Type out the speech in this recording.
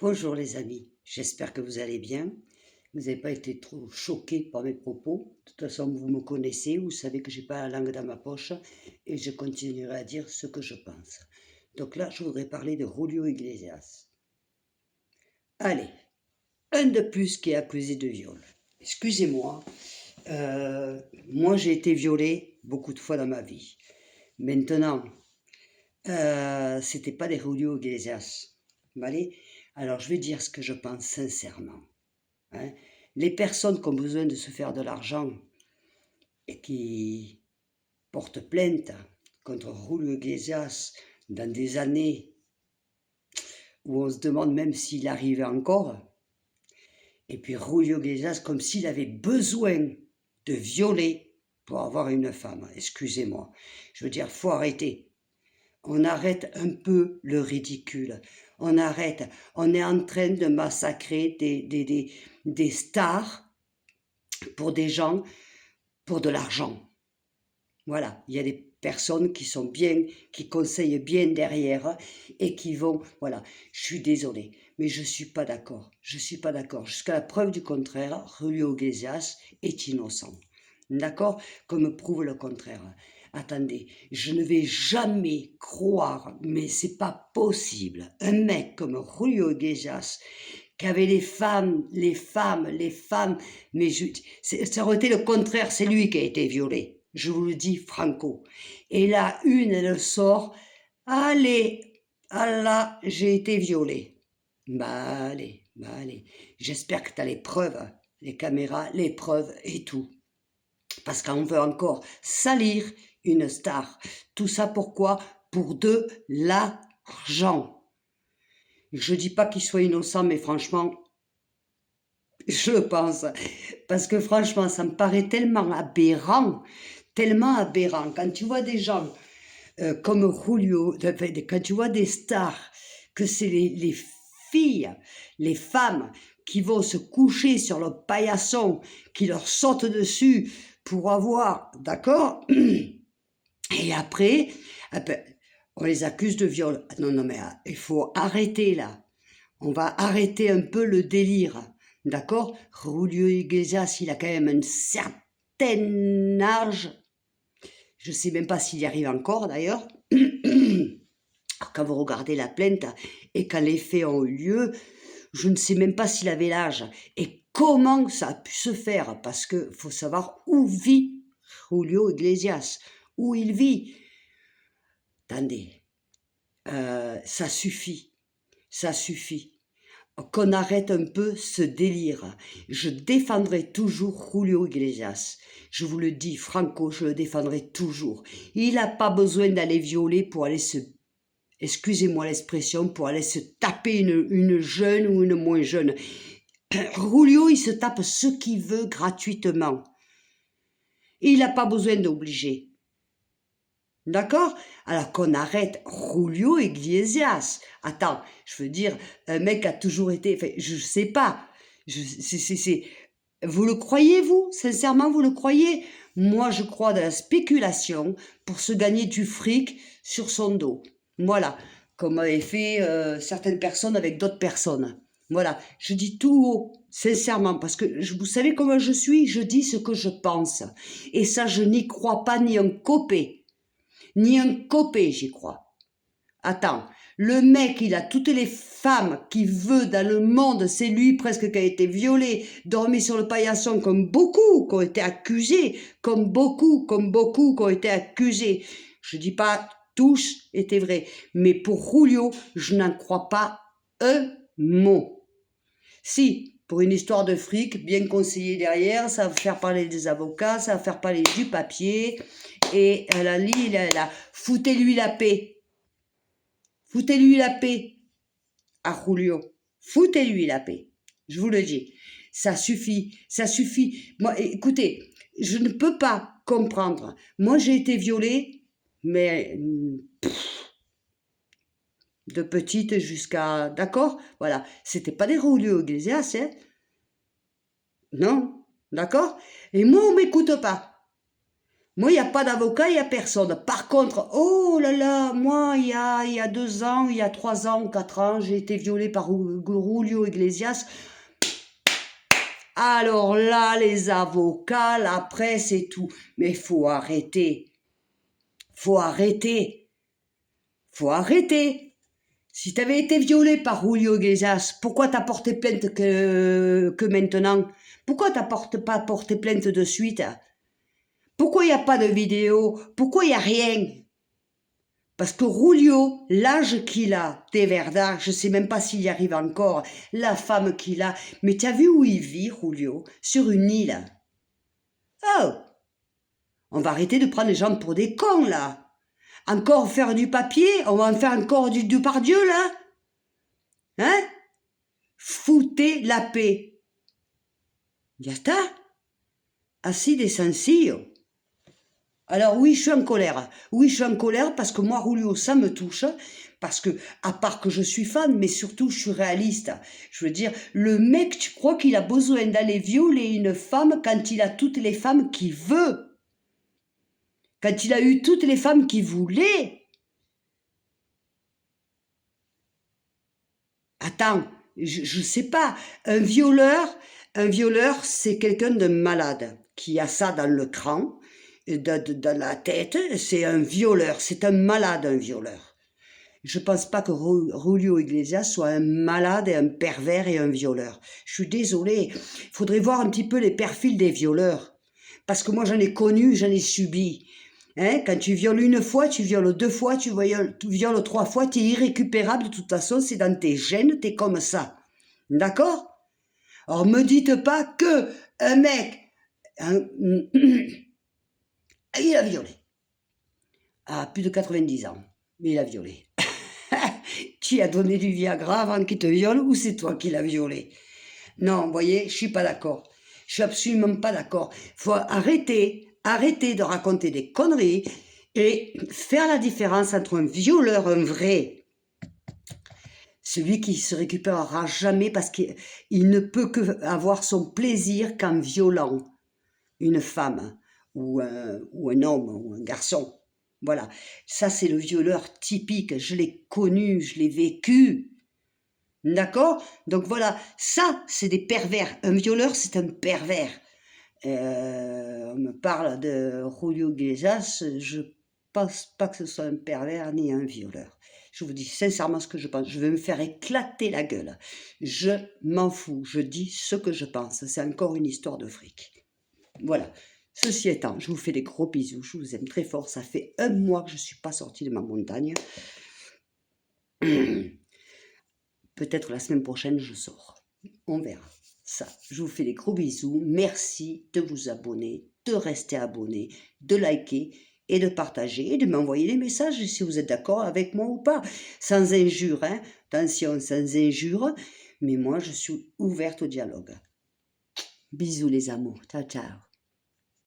Bonjour les amis, j'espère que vous allez bien. Vous n'avez pas été trop choqués par mes propos. De toute façon, vous me connaissez, vous savez que j'ai pas la langue dans ma poche et je continuerai à dire ce que je pense. Donc là, je voudrais parler de Julio Iglesias. Allez, un de plus qui est accusé de viol. Excusez-moi, moi j'ai été violée beaucoup de fois dans ma vie. Maintenant, c'était pas des Julio Iglesias. Allez, alors je vais dire ce que je pense sincèrement. Hein. Les personnes qui ont besoin de se faire de l'argent et qui portent plainte contre Julio Iglesias dans des années où on se demande même s'il arrivait encore, et puis Julio Iglesias comme s'il avait besoin de violer pour avoir une femme. Excusez-moi, je veux dire, faut arrêter. On arrête un peu le ridicule. On arrête. On est en train de massacrer des stars pour des gens, pour de l'argent. Voilà, il y a des personnes qui sont bien, qui conseillent bien derrière et qui vont, voilà, je suis désolée, mais je ne suis pas d'accord. Je ne suis pas d'accord. Jusqu'à la preuve du contraire, Julio Iglesias est innocent. D'accord? Comme prouve le contraire. Attendez, je ne vais jamais croire, mais c'est pas possible. Un mec comme Julio Iglesias, qui avait les femmes, mais ça aurait été le contraire, c'est lui qui a été violé. Je vous le dis franco. Et là, elle sort, allez, Allah, j'ai été violée. Bah allez, j'espère que tu as les preuves, les caméras, les preuves et tout. Parce qu'on veut encore salir une star. Tout ça pourquoi? Pour de l'argent. Je dis pas qu'il soit innocent, mais franchement, je le pense. Parce que franchement, ça me paraît tellement aberrant. Tellement aberrant. Quand tu vois des gens comme Julio, quand tu vois des stars, que c'est les filles, les femmes qui vont se coucher sur le paillasson, qui leur sautent dessus pour avoir, d'accord? Et après, on les accuse de viol. Non, non, mais il faut arrêter là. On va arrêter un peu le délire, d'accord? Julio Iglesias, il a quand même un certain âge. Je ne sais même pas s'il y arrive encore d'ailleurs. Quand vous regardez la plainte et quand les faits ont eu lieu, je ne sais même pas s'il avait l'âge et comment ça a pu se faire, parce qu'il faut savoir où vit Julio Iglesias, où il vit. Attendez, ça suffit, ça suffit. Qu'on arrête un peu ce délire. Je défendrai toujours Julio Iglesias. Je vous le dis, Franco, je le défendrai toujours. Il n'a pas besoin d'aller violer pour aller se... Excusez-moi l'expression, pour aller se taper une jeune ou une moins jeune. Julio, il se tape ce qu'il veut gratuitement. Il n'a pas besoin d'obliger. D'accord? Alors qu'on arrête Julio Iglesias. Attends, je veux dire, un mec a toujours été... Enfin, je sais pas. Vous le croyez, vous? Sincèrement, vous le croyez? Moi, je crois dans la spéculation pour se gagner du fric sur son dos. Voilà. Comme avaient fait certaines personnes avec d'autres personnes. Voilà. Je dis tout haut, sincèrement, parce que vous savez comment je suis? Je dis ce que je pense. Et ça, je n'y crois pas ni un copé. Ni un copé, j'y crois. Attends, le mec, il a toutes les femmes qu'il veut dans le monde, c'est lui presque qui a été violé, dormi sur le paillasson comme beaucoup qui ont été accusés, comme beaucoup qui ont été accusés. Je dis pas tous étaient vrais, mais pour Julio, je n'en crois pas un mot. Si, pour une histoire de fric, bien conseillé derrière, ça va faire parler des avocats, ça va faire parler du papier, et foutez-lui la paix. Foutez-lui la paix à Julio. Foutez-lui la paix. Je vous le dis. Ça suffit. Ça suffit. Moi, écoutez, je ne peux pas comprendre. Moi, j'ai été violée, mais de petite jusqu'à... D'accord? Voilà. C'était pas des Julio Iglesias, hein? Non. D'accord? Et moi, on m'écoute pas. Moi, il n'y a pas d'avocat, il n'y a personne. Par contre, oh là là, moi, il y a 2 ans, il y a 3 ans, 4 ans, j'ai été violée par Julio Iglesias. Alors là, les avocats, la presse et tout. Mais faut arrêter. Faut arrêter. Faut arrêter. Si tu avais été violée par Julio Iglesias, pourquoi t'as porté plainte que maintenant? Pourquoi t'as pas porté plainte de suite? Pourquoi il n'y a pas de vidéo? Pourquoi il n'y a rien? Parce que Julio, l'âge qu'il a, de verdad, je ne sais même pas s'il y arrive encore, la femme qu'il a, mais tu as vu où il vit, Julio? Sur une île. Oh! On va arrêter de prendre les gens pour des cons, là. Encore faire du papier? On va en faire encore du Pardieu, là? Hein? Foutez la paix. Ya está. Así de sencillo. Alors oui, je suis en colère. Oui, je suis en colère parce que moi, Julio, ça me touche. Parce que, à part que je suis fan, mais surtout, je suis réaliste. Je veux dire, le mec, tu crois qu'il a besoin d'aller violer une femme quand il a toutes les femmes qu'il veut? Quand il a eu toutes les femmes qu'il voulait? Attends, je sais pas. Un violeur, c'est quelqu'un de malade qui a ça dans le crâne, dans la tête. C'est un violeur, c'est un malade, un violeur. Je pense pas que Julio Iglesias soit un malade et un pervers et un violeur. Je suis désolée. Il faudrait voir un petit peu les perfils des violeurs. Parce que moi, j'en ai connu, j'en ai subi. Hein, quand tu violes une fois, tu violes 2 fois, tu violes 3 fois, tu es irrécupérable de toute façon, c'est dans tes gènes, tu es comme ça. D'accord? Alors, me dites pas que un mec, il a violé. À plus de 90 ans, mais il a violé. Qui a donné du Viagra avant qu'il te viole ou c'est toi qui l'as violé? Non, vous voyez, je suis pas d'accord. Je suis absolument pas d'accord. Faut arrêter de raconter des conneries et faire la différence entre un violeur, un vrai, celui qui se récupérera jamais parce qu'il ne peut que avoir son plaisir qu'en violant une femme ou un homme ou un garçon. Voilà, ça c'est le violeur typique, je l'ai connu, je l'ai vécu. D'accord? Donc voilà, ça, c'est des pervers. Un violeur, c'est un pervers. On me parle de Julio Iglesias, je pense pas que ce soit un pervers ni un violeur. Je vous dis sincèrement ce que je pense. Je vais me faire éclater la gueule. Je m'en fous. Je dis ce que je pense. C'est encore une histoire de fric. Voilà. Ceci étant, je vous fais des gros bisous. Je vous aime très fort. Ça fait 1 mois que je ne suis pas sortie de ma montagne. Peut-être la semaine prochaine, je sors. On verra. Ça, je vous fais des gros bisous. Merci de vous abonner, de rester abonné, de liker et de partager et de m'envoyer des messages si vous êtes d'accord avec moi ou pas. Sans injure, hein. Attention, sans injure. Mais moi, je suis ouverte au dialogue. Bisous les amours. Ciao, ciao.